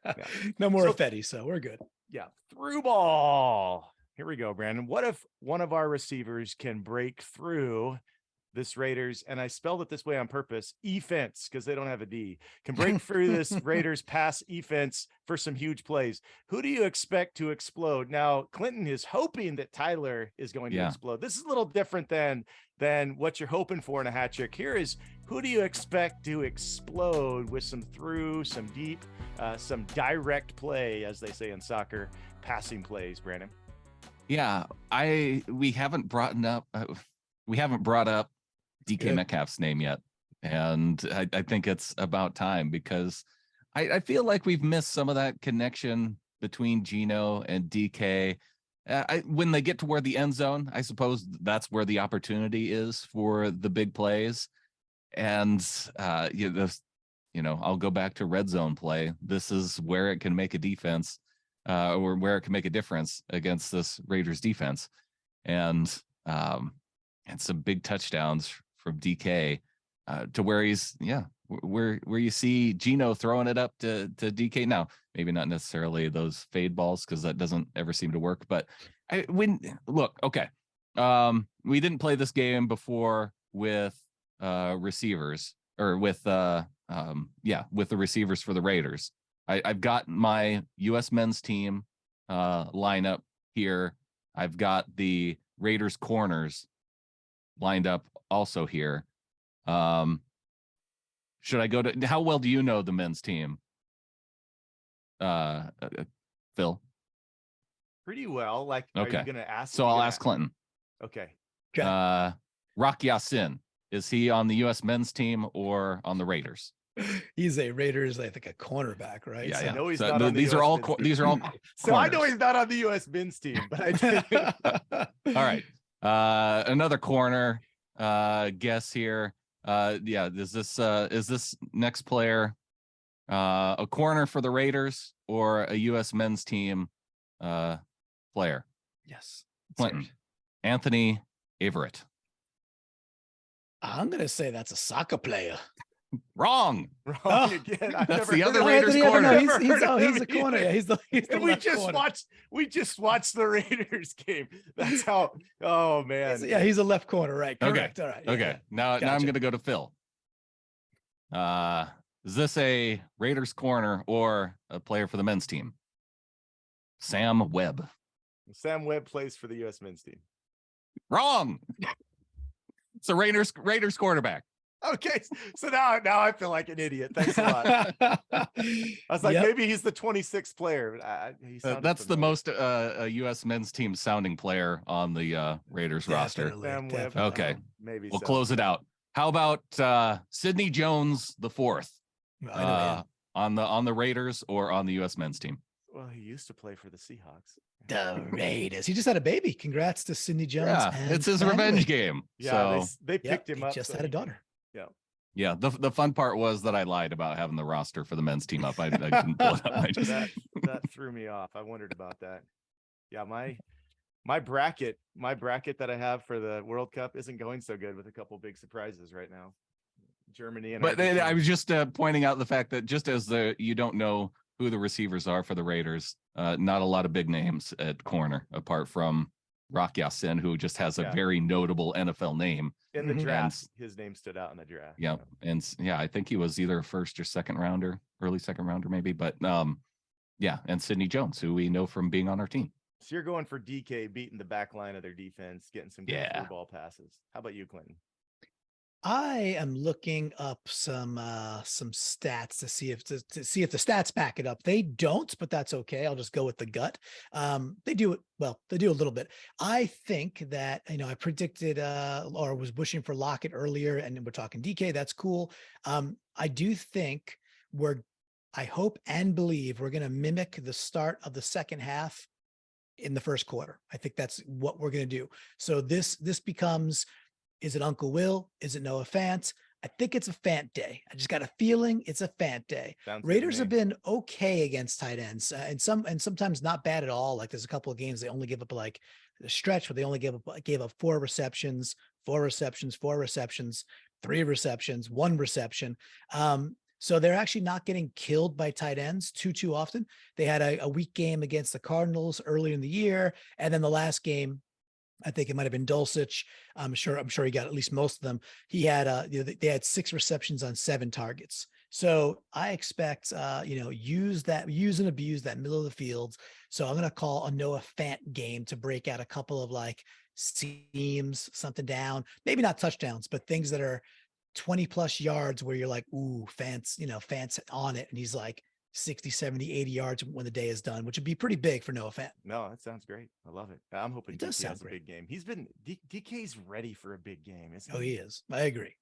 No more Fetty, so we're good. Yeah. Through ball. Here we go, Brandon. What if one of our receivers can break through this Raiders, and I spelled it this way on purpose, offense, because they don't have a D, can break through this Raiders pass offense for some huge plays? Who do you expect to explode? Now, Clinton is hoping that Tyler is going to explode. This is a little different than what you're hoping for in a hat trick. Here is, who do you expect to explode with some through, some deep, some direct play, as they say in soccer, passing plays, Brandon? Yeah, we haven't brought up DK Metcalf's name yet, and I think it's about time, because I feel like we've missed some of that connection between Geno and DK. When they get to where the end zone, I suppose that's where the opportunity is for the big plays. And I'll go back to red zone play. This is where it can make a defense, or where it can make a difference against this Raiders defense. And some big touchdowns from DK, to where he's where you see Geno throwing it up to DK. Now, maybe not necessarily those fade balls, because that doesn't ever seem to work. But we didn't play this game before with receivers, or with the receivers for the Raiders. I've got my U.S. men's team lineup here. I've got the Raiders corners lined up also here. Should I go to, how well do you know the men's team, Phil? Pretty well. Like, okay. Are you gonna ask? So I'll ask Clinton. Okay. Rock Ya-Sin, is he on the U.S. men's team or on the Raiders? He's a Raiders, I think, a cornerback, right? Yeah, so, I know he's not on these the are all these are all. So I know he's not on the U.S. men's team, but I did. All right. Another corner guess here. Is this next player a corner for the Raiders or a U.S. men's team player? Yes. Clinton. Anthony Averett. I'm gonna say that's a soccer player. Wrong. Again. That's the other Raiders corner. He's a corner. Yeah, he's the we just watched the Raiders game. That's how. Oh man. He's a left corner, right? Correct. Okay. All right. Okay. Now I'm going to go to Phil. Is this a Raiders corner or a player for the men's team? Sam Webb. Sam Webb plays for the U.S. men's team. Wrong. It's a Raiders quarterback. Okay, so now I feel like an idiot. Thanks a lot. I was like, maybe he's the 26th player. That's the most U.S. men's team sounding player on the Raiders roster. Definitely. Okay, maybe we'll close it out. How about Sidney Jones the fourth on the Raiders or on the U.S. men's team? Well, he used to play for the Seahawks. The Raiders. He just had a baby. Congrats to Sidney Jones. Yeah, it's his revenge game. Yeah, so they picked him up. He just had a daughter. Yeah. The fun part was that I lied about having the roster for the men's team up. I didn't pull it up. That threw me off. I wondered about that. Yeah, my bracket that I have for the World Cup isn't going so good, with a couple big surprises right now. Germany and Argentina. I was just pointing out the fact that just as you don't know who the receivers are for the Raiders, not a lot of big names at corner apart from Rock Ya-Sin, who just has a very notable NFL name. In the draft, his name stood out in the draft. Yeah. And I think he was either a first or second rounder, early second rounder maybe. But and Sidney Jones, who we know from being on our team. So you're going for DK beating the back line of their defense, getting some good through ball passes. How about you, Clinton? I am looking up some stats to see if the stats back it up. They don't, but that's okay. I'll just go with the gut. They do it well. They do a little bit. I think that I predicted or was wishing for Lockett earlier, and we're talking DK. That's cool. I do think I hope and believe we're going to mimic the start of the second half in the first quarter. I think that's what we're going to do. So this becomes. Is it Uncle Will? Is it Noah Fant? I think it's a Fant day. I just got a feeling it's a Fant day. Raiders have been okay against tight ends, and sometimes not bad at all. Like there's a couple of games they only give up like a stretch where they only gave up 4 receptions, 3 receptions, 1 reception. So they're actually not getting killed by tight ends too often. They had a weak game against the Cardinals early in the year. And then the last game, I think it might have been Dulcich. I'm sure he got at least most of them. He had, they had 6 receptions on 7 targets. So I expect, use and abuse that middle of the field. So I'm going to call a Noah Fant game to break out a couple of like seams, something down, maybe not touchdowns, but things that are 20 plus yards where you're like, ooh, Fant's on it. And he's like 60, 70, 80 yards when the day is done, which would be pretty big for Noah Fant. No, that sounds great. I love it. I'm hoping DK has a big game. He's been DK's ready for a big game, isn't he? Oh, he is. I agree.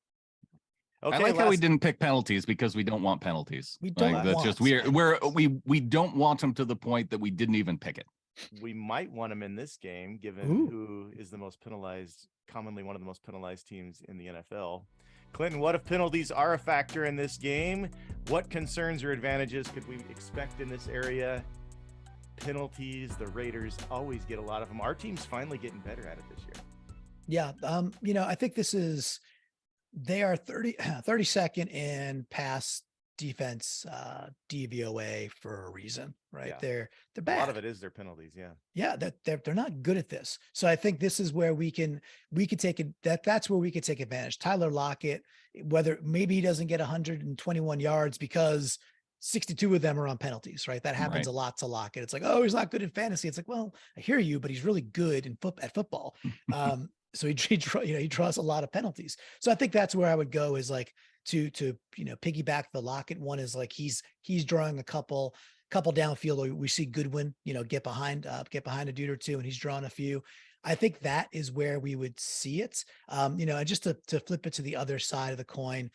Okay, I like how we didn't pick penalties because we don't want penalties. We don't like, that's want just we don't want them to the point that we didn't even pick it. We might want him in this game, given who is the most penalized, commonly one of the most penalized teams in the NFL. Clinton, what if penalties are a factor in this game? What concerns or advantages could we expect in this area? Penalties, the Raiders always get a lot of them. Our team's finally getting better at it this year. Yeah. I think they are 32nd in pass defense DVOA for a reason, right? Yeah. They're bad. A lot of it is their penalties. Yeah, they're not good at this. So I think this is where we could take it. That's where we could take advantage. Tyler Lockett, whether maybe he doesn't get 121 yards because 62 of them are on penalties, right? That happens a lot to Lockett. It's like, oh, he's not good in fantasy. It's like, well, I hear you, but he's really good at football. So he draws a lot of penalties. So I think that's where I would go is like to piggyback the Lockett one is like he's drawing a couple downfield. Or we see Goodwin, get behind a dude or two, and he's drawing a few. I think that is where we would see it. And just to flip it to the other side of the coin,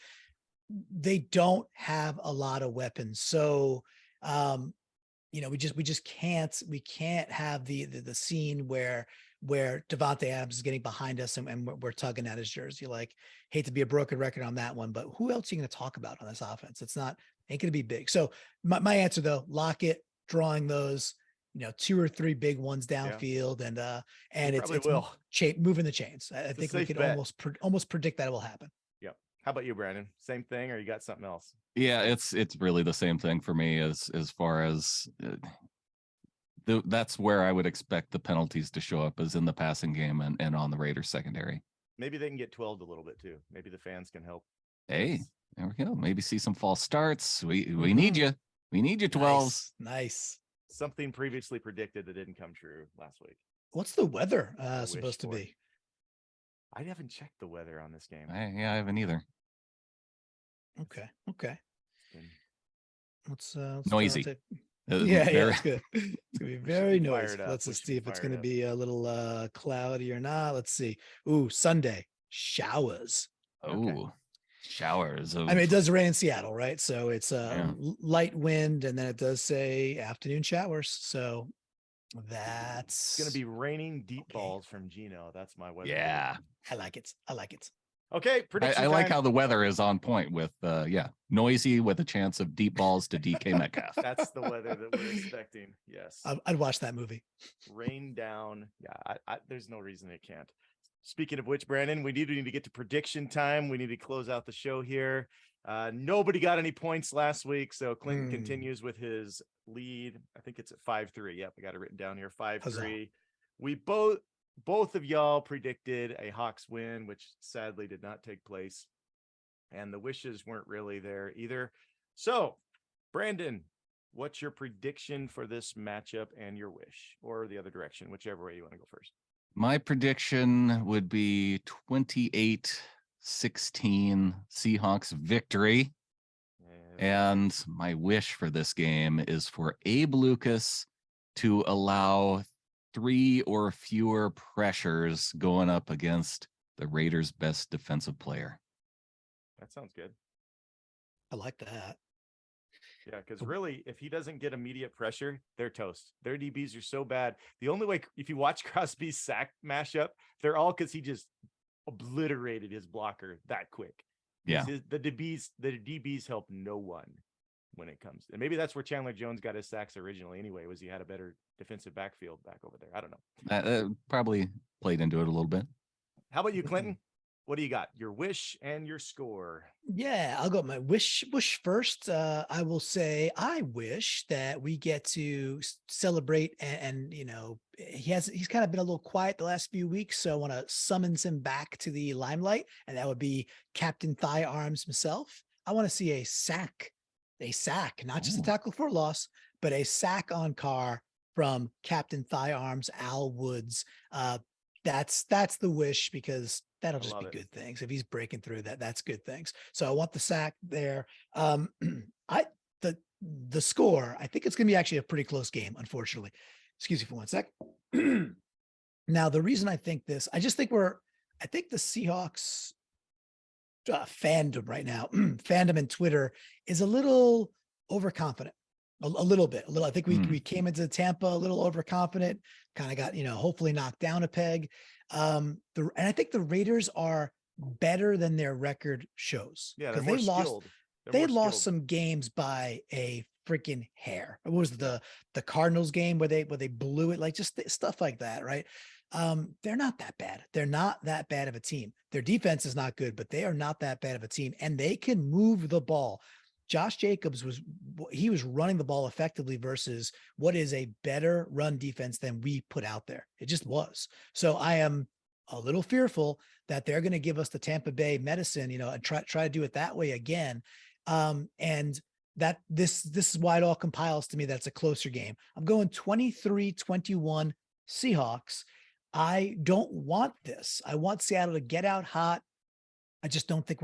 they don't have a lot of weapons. So we just can't have the scene where Devontae Adams is getting behind us and we're tugging at his jersey. Like, hate to be a broken record on that one, but who else are you going to talk about on this offense? Ain't going to be big. So my answer though, Lockett drawing those, 2 or 3 big ones downfield, and it's moving the chains. I think we can almost predict that it will happen. Yep. How about you, Brandon? Same thing, or you got something else? Yeah, it's really the same thing for me as far as that's where I would expect the penalties to show up, is in the passing game and on the Raiders secondary. Maybe they can get 12 a little bit too. Maybe the fans can help. Hey, there we go. Maybe see some false starts. We need you. We need you 12s. Nice. Something previously predicted that didn't come true last week. What's the weather supposed to be? I haven't checked the weather on this game. I haven't either. Okay. Let's noisy. It's good. It's gonna be very noisy. Let's just see if it's gonna be a little cloudy or not. Let's see. Ooh, Sunday showers. Oh, showers. I mean, it does rain in Seattle, right? So it's light wind, and then it does say afternoon showers. So that's gonna be raining deep balls from Gino. That's my weather. Yeah, I like it. Okay, I like how the weather is on point with noisy with a chance of deep balls to DK Metcalf. That's the weather that we're expecting. Yes, I'd watch that movie. Rain down. Yeah, there's no reason it can't. Speaking of which, Brandon, we need to get to prediction time. We need to close out the show here. Nobody got any points last week, so Clinton continues with his lead. I think it's at 5-3. Yep, I got it written down here. 5-3. We both of y'all predicted a Hawks win, which sadly did not take place, and the wishes weren't really there either. So, Brandon, what's your prediction for this matchup and your wish, or the other direction, whichever way you want to go first? My prediction would be 28-16 Seahawks victory. And my wish for this game is for Abe Lucas to allow 3 or fewer pressures going up against the Raiders' best defensive player. That sounds good. I like that. Yeah, because really, if he doesn't get immediate pressure, they're toast. Their DBs are so bad. The only way, if you watch Crosby's sack mashup, they're all because he just obliterated his blocker that quick. Yeah, the DBs help no one when it comes, and maybe that's where Chandler Jones got his sacks originally. Anyway, was he had a better defensive backfield back over there? I don't know. That probably played into it a little bit. How about you, Clinton? what do you got? Your wish and your score. Yeah, I'll go my wish first. I will say I wish that we get to celebrate and he's kind of been a little quiet the last few weeks, so I want to summons him back to the limelight, and that would be Captain Thigh Arms himself. I want to see a sack, not just a tackle for a loss, but a sack on Carr from Captain Thigh Arms, Al Woods. That's the wish, because that'll just be good things. If he's breaking through that's good things. So I want the sack there. The score, I think it's going to be actually a pretty close game, unfortunately. Excuse me for one sec. Now, the reason I think this, I think the Seahawks fandom right now, fandom and Twitter is a little overconfident. A little bit. I think we came into Tampa a little overconfident, kind of got, hopefully knocked down a peg. And I think the Raiders are better than their record shows. Yeah, because they lost some games by a freaking hair. It was the Cardinals game where they blew it, like just stuff like that, right? They're not that bad. They're not that bad of a team. Their defense is not good, but they are not that bad of a team, and they can move the ball. Josh Jacobs was running the ball effectively versus what is a better run defense than we put out there. It just was. So I am a little fearful that they're going to give us the Tampa Bay medicine, and try to do it that way again. And that this is why it all compiles to me. That's a closer game. I'm going 23-21 Seahawks. I don't want this. I want Seattle to get out hot. I don't think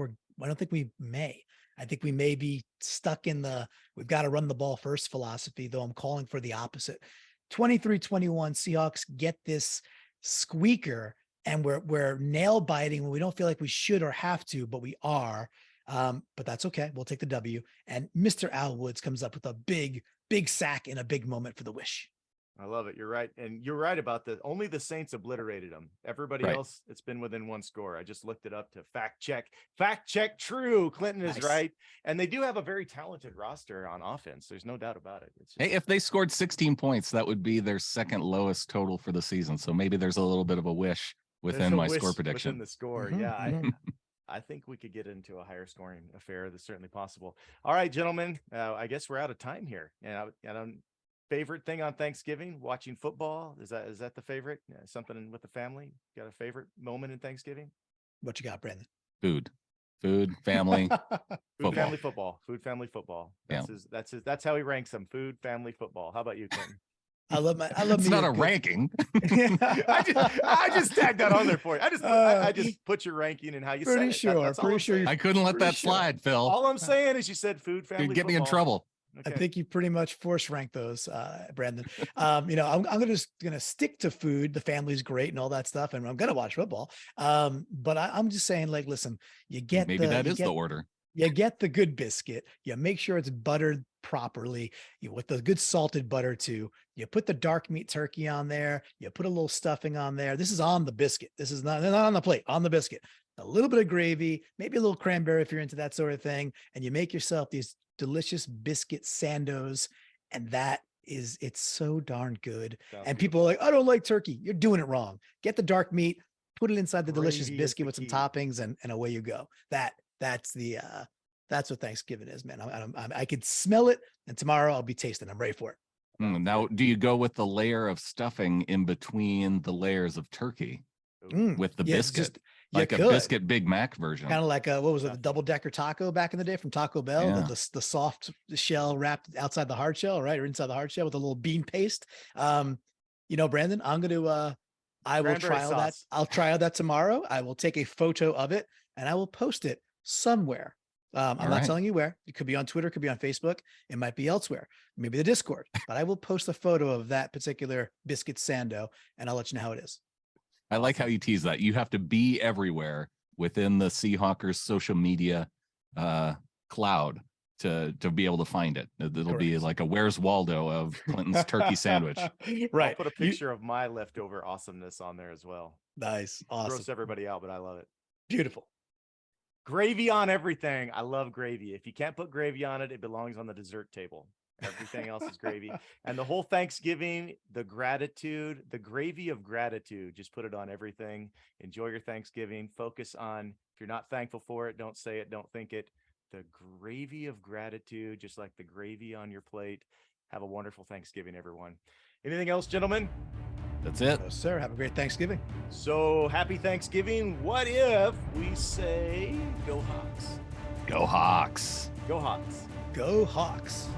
we may. I think we may be stuck in we've got to run the ball first philosophy, though I'm calling for the opposite. 23-21 Seahawks get this squeaker, and we're nail biting when we don't feel like we should or have to, but we are. But that's okay. We'll take the W. And Mr. Al Woods comes up with a big sack in a big moment for the wish. I love it. You're right. And you're right about only the Saints obliterated them. Everybody else, it's been within one score. I just looked it up to fact check true. Clinton is right. And they do have a very talented roster on offense. There's no doubt about it. Hey, if they scored 16 points, that would be their second lowest total for the season. So maybe there's a little bit of a wish within my score prediction. Within the score. Yeah. I think we could get into a higher scoring affair. That's certainly possible. All right, gentlemen, I guess we're out of time here. And favorite thing on Thanksgiving, watching football. Is that the favorite? Something with the family? Got a favorite moment in Thanksgiving? What you got, Brandon? Food, family, food, family, football. Food, family, football. That's how he ranks them. Food, family, football. How about you, Clinton? I love it's not a ranking. I just tagged that on there for you. I just put your ranking and how you said it. Pretty sure. I couldn't let that slide, Phil. All I'm saying is you said food, family, You'd get me in trouble. Okay. I think you pretty much force rank those, Brandon. I'm gonna stick to food. The family's great and all that stuff, and I'm gonna watch football. But I'm just saying, like, listen, the order. You get the good biscuit. You make sure it's buttered properly. With the good salted butter too. You put the dark meat turkey on there. You put a little stuffing on there. This is on the biscuit. This is not on the plate. On the biscuit. A little bit of gravy, maybe a little cranberry if you're into that sort of thing, and you make yourself these delicious biscuit sandos, and it's so darn good. And people are like, I don't like turkey. You're doing it wrong. Get the dark meat, put it inside the delicious biscuit with some toppings, and away you go. That's what Thanksgiving is, man. I could smell it, and tomorrow I'll be tasting. I'm ready for it. Now, do you go with the layer of stuffing in between the layers of turkey with the biscuit? Like a biscuit Big Mac version. Kind of like what was it, the double-decker taco back in the day from Taco Bell? Yeah. The soft shell wrapped outside the hard shell, right? Or inside the hard shell with a little bean paste. Brandon, I will trial that. I'll trial that tomorrow. I will take a photo of it and I will post it somewhere. I'm not telling you where. It could be on Twitter, it could be on Facebook. It might be elsewhere, maybe the Discord, but I will post a photo of that particular biscuit sando and I'll let you know how it is. I like how you tease that. You have to be everywhere within the Seahawkers social media cloud to be able to find it. It'll be like a Where's Waldo of Clinton's turkey sandwich. Right. I'll put a picture of my leftover awesomeness on there as well. Nice. Awesome. Gross everybody out, but I love it. Beautiful. Gravy on everything. I love gravy. If you can't put gravy on it, it belongs on the dessert table. Everything else is gravy. And the whole Thanksgiving, the gratitude, the gravy of gratitude, just put it on everything. Enjoy your Thanksgiving. Focus on, if you're not thankful for it, don't say it, don't think it. The gravy of gratitude, just like the gravy on your plate. Have a wonderful Thanksgiving, everyone. Anything else, gentlemen? That's it. Oh, sir, have a great Thanksgiving. So happy Thanksgiving. What if we say go Hawks? Go Hawks. Go Hawks. Go Hawks.